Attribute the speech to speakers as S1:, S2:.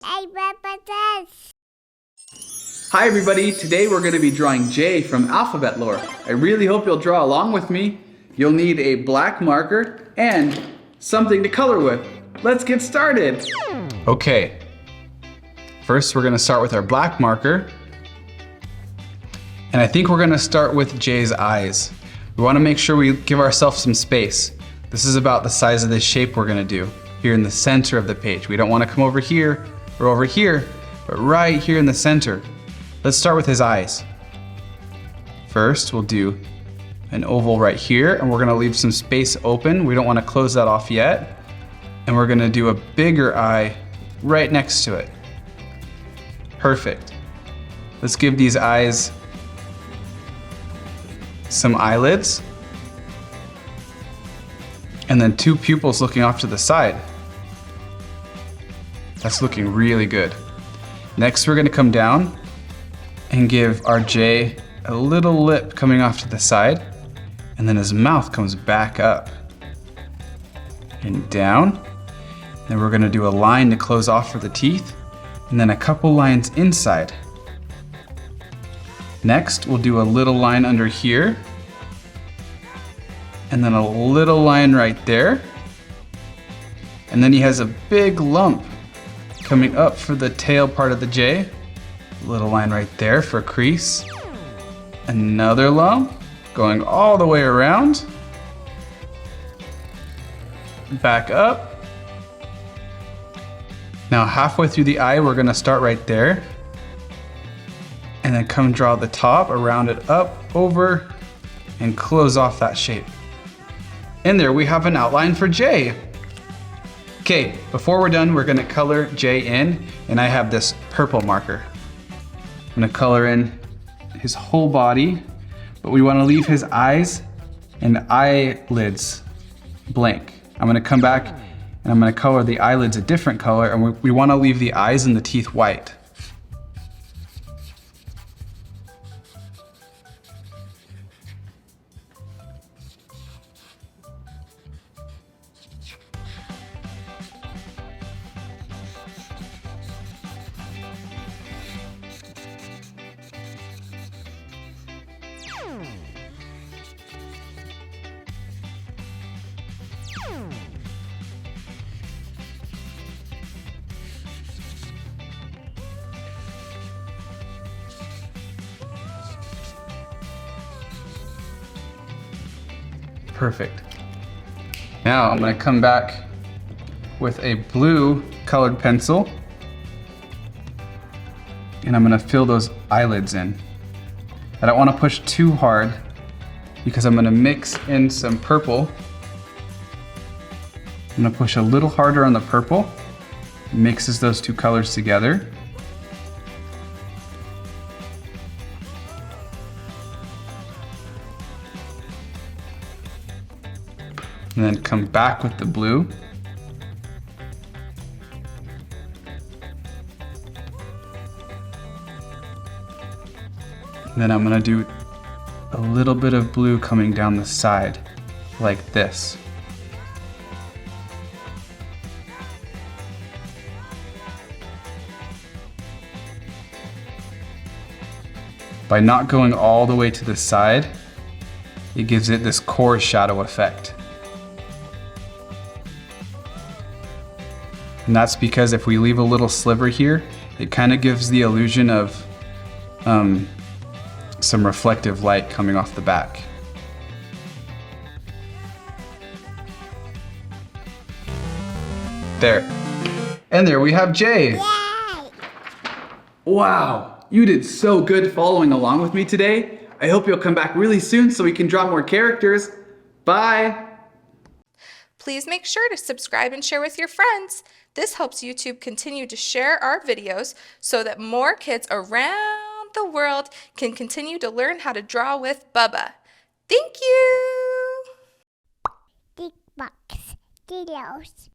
S1: Hey, Bubba does.
S2: Hi everybody, today we're going to be drawing J from alphabet lore. I really hope you'll draw along with me. You'll need a black marker and something to color with. Let's get started. Okay, first we're going to start with our black marker. And I think we're going to start with J's eyes. We want to make sure we give ourselves some space. This is about the size of this shape we're going to do here in the center of the page. We don't want to come over here or over here, but right here in the center. Let's start with his eyes. First, we'll do an oval right here, and we're gonna leave some space open. We don't wanna close that off yet. And we're gonna do a bigger eye right next to it. Perfect. Let's give these eyes some eyelids. And then two pupils looking off to the side. That's looking really good. Next, we're gonna come down and give our J a little lip coming off to the side, and then his mouth comes back up and down. Then we're gonna do a line to close off for the teeth, and then a couple lines inside. Next, we'll do a little line under here, and then a little line right there. And then he has a big lump coming up for the tail part of the J. Little line right there for a crease. Another lump going all the way around. Back up. Now halfway through the eye, we're gonna start right there. And then come draw the top, round it up, over, and close off that shape. And there we have an outline for J. Okay, before we're done, we're gonna color J in, and I have this purple marker. I'm gonna color in his whole body, but we wanna leave his eyes and eyelids blank. I'm gonna come back and I'm gonna color the eyelids a different color, and we wanna leave the eyes and the teeth white. Perfect. Now I'm gonna come back with a blue colored pencil, and I'm gonna fill those eyelids in. I don't wanna push too hard because I'm gonna mix in some purple. I'm gonna push a little harder on the purple, mixes those two colors together. And then come back with the blue. And then I'm gonna do a little bit of blue coming down the side, like this. By not going all the way to the side, it gives it this core shadow effect. And that's because if we leave a little sliver here, it kind of gives the illusion of some reflective light coming off the back. There. And there we have J.
S1: Yay!
S2: Wow, you did so good following along with me today. I hope you'll come back really soon so we can draw more characters. Bye.
S3: Please make sure to subscribe and share with your friends. This helps YouTube continue to share our videos so that more kids around the world can continue to learn how to draw with Bubba. Thank you!
S1: Big box videos.